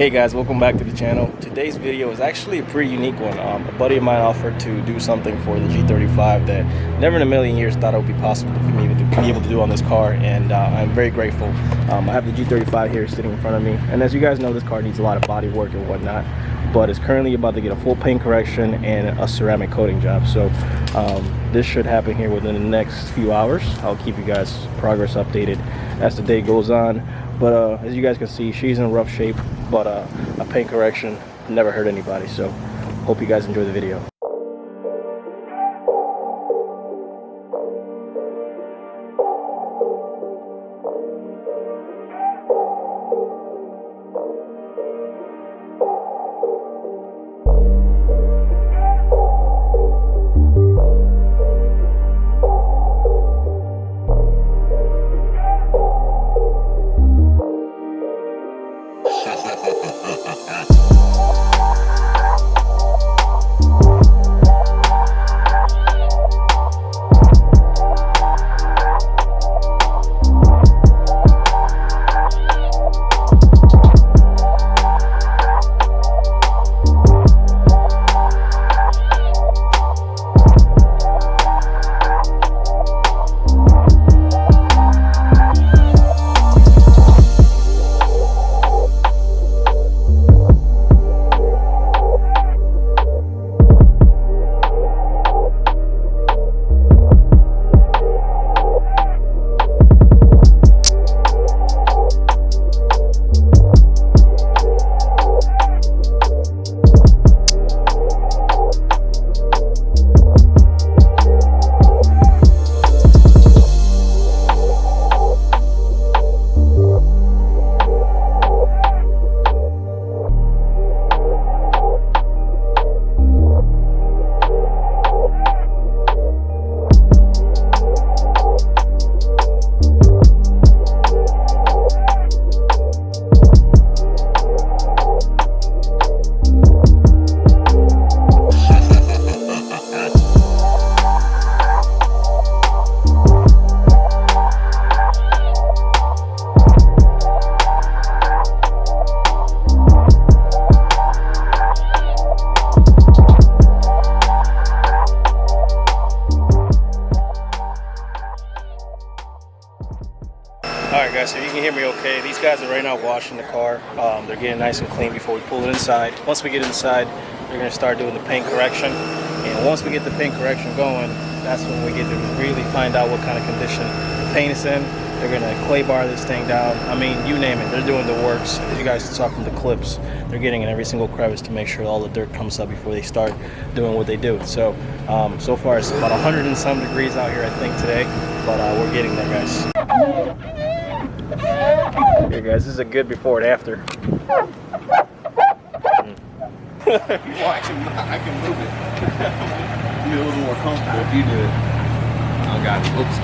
Hey guys, welcome back to the channel. Today's video is actually a pretty unique one. A buddy of mine offered to do something for the G35 that never in a million years thought it would be possible for me to be able to do on this car, and I'm very grateful. I have the G35 here sitting in front of me, and as you guys know, this car needs a lot of body work and whatnot, but it's currently about to get a full paint correction and a ceramic coating job. So this should happen here within the next few hours. I'll keep you guys progress updated as the day goes on. But as you guys can see, she's in rough shape, but a paint correction never hurt anybody. So hope you guys enjoy the video. Alright guys, so you can hear me okay. These guys are right now washing the car. They're getting nice and clean before we pull it inside. Once we get inside, they're going to start doing the paint correction. And once we get the paint correction going, that's when we get to really find out what kind of condition the paint is in. They're going to clay bar this thing down. I mean, you name it. They're doing the works. As you guys saw from the clips, they're getting in every single crevice to make sure all the dirt comes up before they start doing what they do. So, so far it's about 100 and some degrees out here, I think, today. But we're getting there, guys. Here guys, this is a good before and after. Well, I can move it. Be a little more comfortable if you do it. Oh god, oops,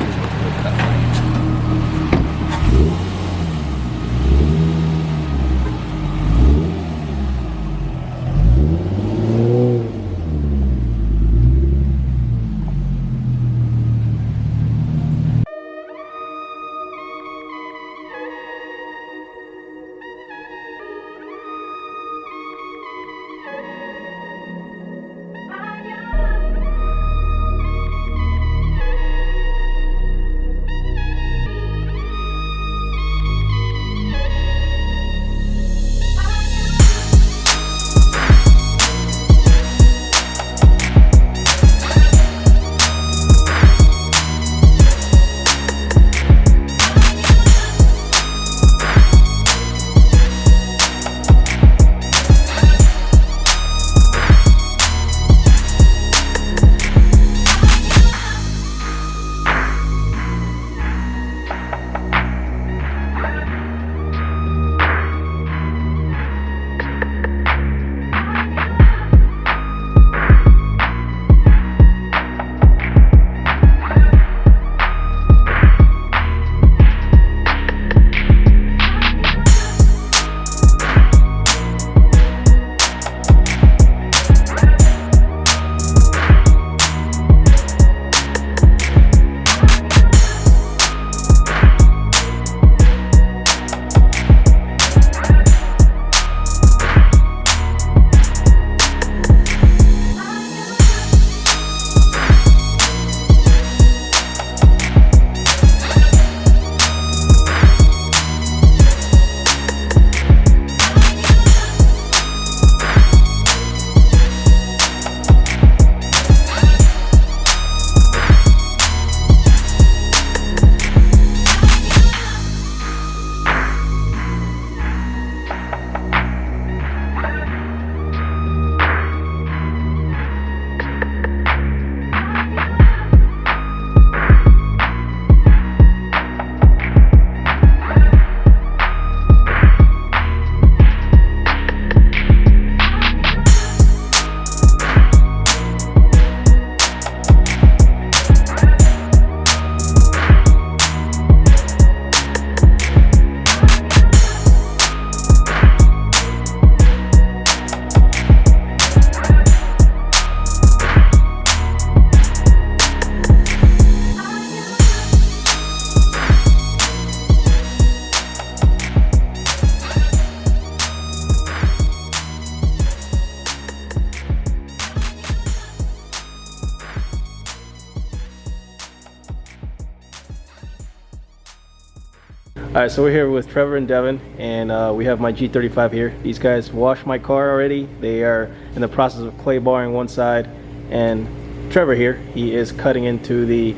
Alright, so we're here with Trevor and Devin, and we have my G35 here. These guys washed my car already. They are in the process of clay barring one side, and Trevor here, he is cutting into the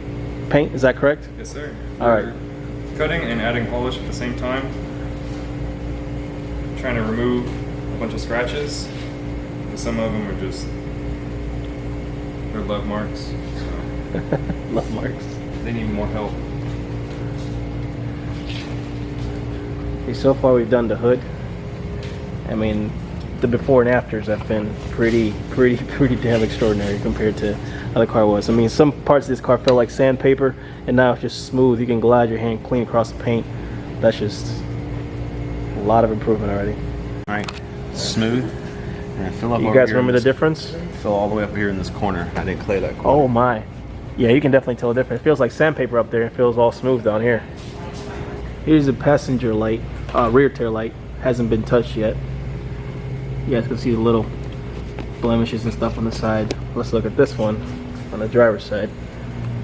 paint. Is that correct? Yes, sir. Alright. We're cutting and adding polish at the same time. Trying to remove a bunch of scratches. And some of them are just they're love marks. So Love marks. they need more help. Okay, so far we've done the hood. I mean, the before and afters have been pretty damn extraordinary compared to how the car was. I mean, some parts of this car felt like sandpaper, and now it's just smooth. You can glide your hand clean across the paint. That's just a lot of improvement already. All right, smooth. And fill up. You guys remember the difference? Fill all the way up here in this corner. I didn't clay that corner. Oh my. Yeah, you can definitely tell the difference. It feels like sandpaper up there. It feels all smooth down here. Here's the passenger light, rear tail light. Hasn't been touched yet. You guys can see the little blemishes and stuff on the side. Let's look at this one on the driver's side.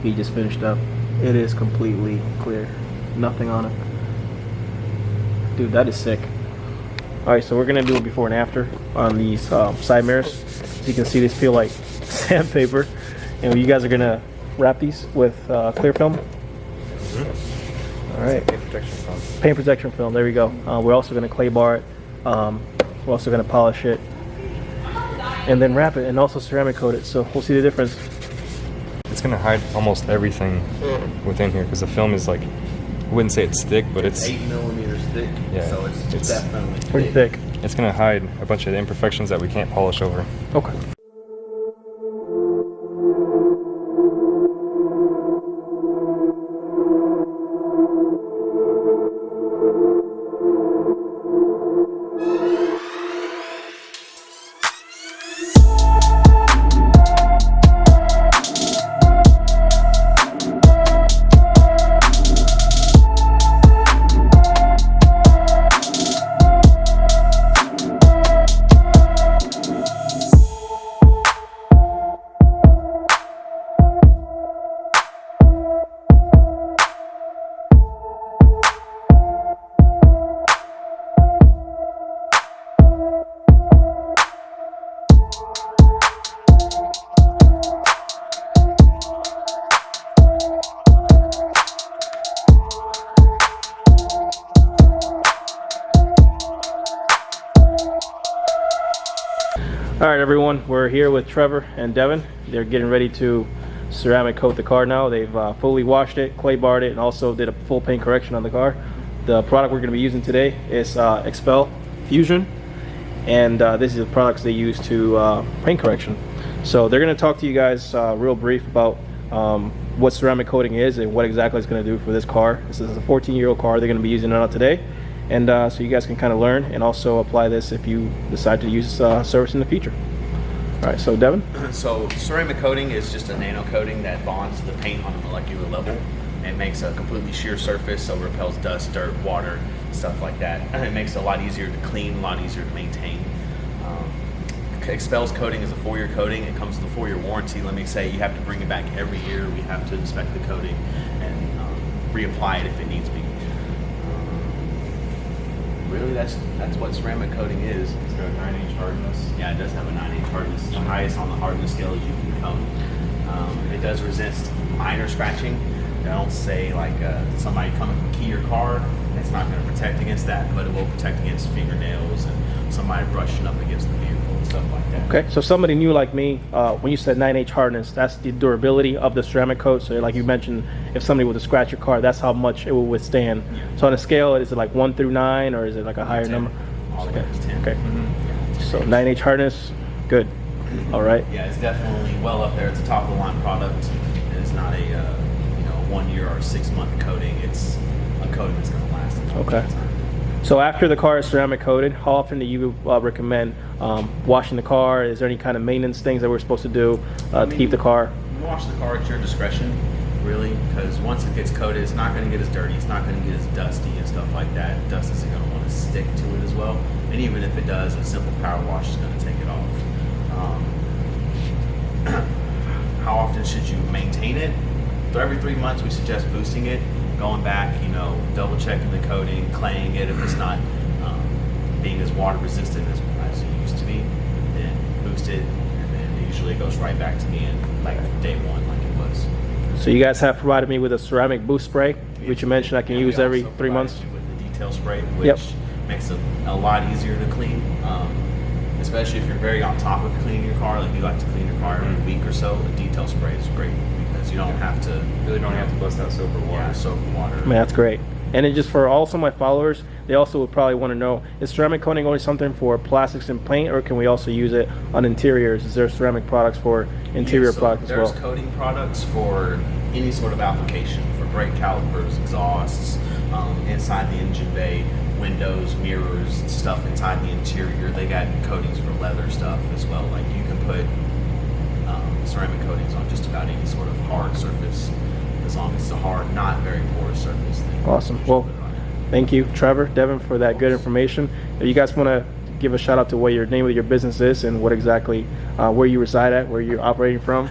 He just finished up. It is completely clear. Nothing on it. Dude, that is sick. Alright, so we're gonna do a before and after on these side mirrors. So you can see these feel like sandpaper. And you guys are gonna wrap these with clear film. Alright. Paint protection film. Paint protection film, there we go. We're also gonna clay bar it. We're also gonna polish it. And then wrap it and also ceramic coat it. So we'll see the difference. It's gonna hide almost everything within here because the film is like, I wouldn't say it's thick, but it's 8 millimeters thick. Yeah, So it's definitely Pretty thick. it's gonna hide a bunch of the imperfections that we can't polish over. Okay. Alright everyone, we're here with Trevor and Devin. They're getting ready to ceramic coat the car now. They've fully washed it, clay barred it, and also did a full paint correction on the car. The product we're going to be using today is XPEL Fusion, and this is the products they use to paint correction. So they're going to talk to you guys real brief about what ceramic coating is and what exactly it's going to do for this car. This is a 14-year-old car. They're going to be using it out today. And so you guys can kind of learn and also apply this if you decide to use service in the future. All right, so Devin? So ceramic coating is just a nano coating that bonds the paint on a molecular level and makes a completely sheer surface, so it repels dust, dirt, water, stuff like that. And it makes it a lot easier to clean, a lot easier to maintain. XPEL's coating is a 4-year coating. It comes with a 4-year warranty. Let me say you have to bring it back every year. We have to inspect the coating and reapply it if it needs to be. Really, that's what ceramic coating is. It's got a 9-inch hardness. Yeah, it does have a 9-inch hardness. It's the highest on the hardness scale as you can come. It does resist minor scratching. I don't say like somebody coming to key your car. It's not going to protect against that, but it will protect against fingernails and somebody brushing up against the vehicle and stuff like that. Okay, so somebody new like me, when you said 9H hardness, that's the durability of the ceramic coat. So like you mentioned, if somebody were to scratch your car, that's how much it will withstand. So on a scale, is it like 1 through 9 or is it like a higher 10. number? All the way up to 10. Okay. So 9H hardness, good. All right. Yeah, it's definitely well up there. It's a top of the line product. And it's not a 1 year or 6 month coating. It's a coating that's going to last a long Okay. time. So after the car is ceramic coated, how often do you recommend washing the car? Is there any kind of maintenance things that we're supposed to do to keep the car? Wash the car at your discretion, really, because once it gets coated, it's not going to get as dirty, it's not going to get as dusty and stuff like that. Dust isn't going to want to stick to it as well. And even if it does, a simple power wash is going to take it off. How often should you maintain it? So every 3 months we suggest boosting it. going back, you know, double checking the coating, claying it if it's not being as water resistant as it used to be, then boost it, and then usually it goes right back to being like day one, like it was. So you guys have provided me with a ceramic boost spray, which you mentioned I can use we every also 3 months. provide you with the detail spray, which Yep. makes it a lot easier to clean. Especially if you're very on top of cleaning your car, like you like to clean your car every week or so, a detail spray is great because you don't have to Really don't have to bust out soap or water. yeah, soap and water. Man, that's great. And then just for also my followers, they also would probably want to know, is ceramic coating only something for plastics and paint, or can we also use it on interiors? Is there ceramic products for interior Yeah, so products as there's well? coating products for any sort of application, for brake calipers, exhausts, inside the engine bay, windows, mirrors, stuff inside the interior. They got coatings for leather stuff as well. Like you can put ceramic coatings on just about any sort of hard surface, as long as it's a hard, not very porous surface. then Awesome. you should Well, put it on it. Thank you, Trevor, Devin, for that good information. If you guys want to give a shout out to what your name of your business is and what exactly, where you reside at, where you're operating from.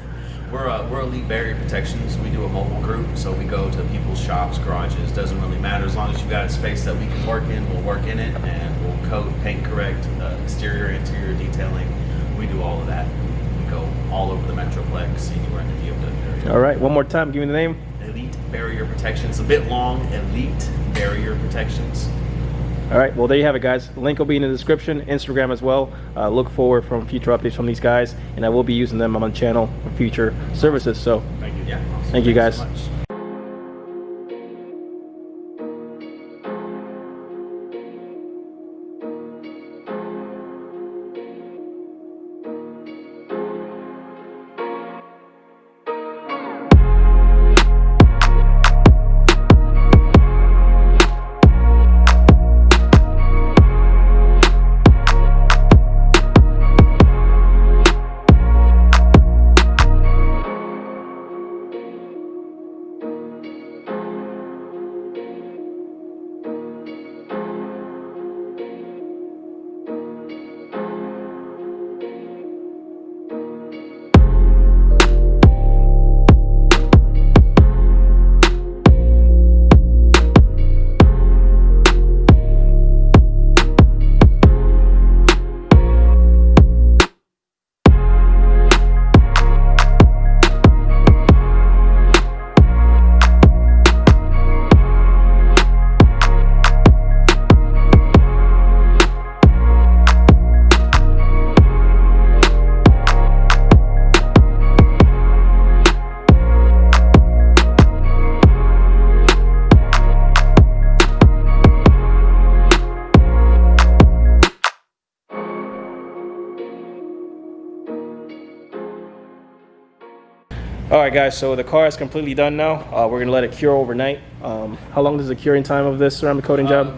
We're Elite Barrier Protections. We do a mobile group, so we go to people's shops, garages. Doesn't really matter as long as you've got a space that we can work in. We'll work in it, and we'll coat, paint, correct, exterior, interior detailing. We do all of that. We go all over the Metroplex, anywhere in the DFW area. All right, one more time, give me the name. Elite Barrier Protections. A bit long. Elite Barrier Protections. All right, well, there you have it, guys. The link will be in the description, Instagram as well. Look forward from future updates from these guys, and I will be using them on my channel for future services. So Thank you. Yeah. Awesome. Thank you, Thanks guys. so much. all right, guys, so the car is completely done now. We're gonna let it cure overnight. How long is the curing time of this ceramic coating job?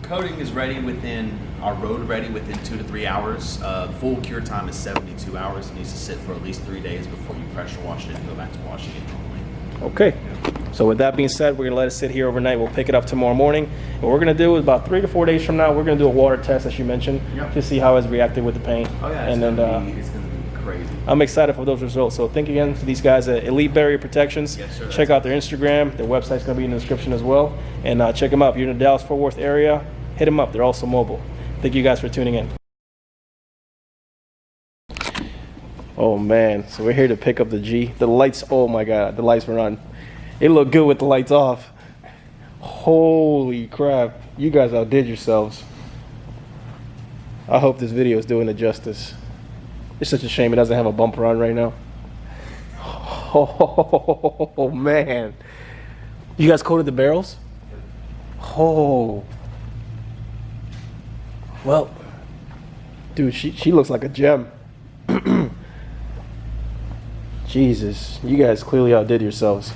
Coating is ready within, our road ready within 2 to 3 hours. Full cure time is 72 hours. It needs to sit for at least 3 days before you pressure wash it and go back to washing it normally. Okay, so with that being said, we're gonna let it sit here overnight. We'll pick it up tomorrow morning. What we're gonna do is about 3 to 4 days from now, we're gonna do a water test, as you mentioned, Yep. to see how it's reacted with the paint. Oh yeah, and then it's gonna be crazy. I'm excited for those results. So thank you again to these guys at Elite Barrier Protections. Yes, sir, Check out their Instagram. Their website's gonna be in the description as well. And check them out. If you're in the Dallas-Fort Worth area, hit them up. They're also mobile. Thank you guys for tuning in. Oh man, so we're here to pick up the G. The lights, oh my God, the lights were on. It looked good with the lights off. Holy crap, you guys outdid yourselves. I hope this video is doing it justice. It's such a shame it doesn't have a bumper on right now. Oh man. You guys coated the barrels? Oh. Well, dude, she looks like a gem. Jesus, you guys clearly outdid yourselves.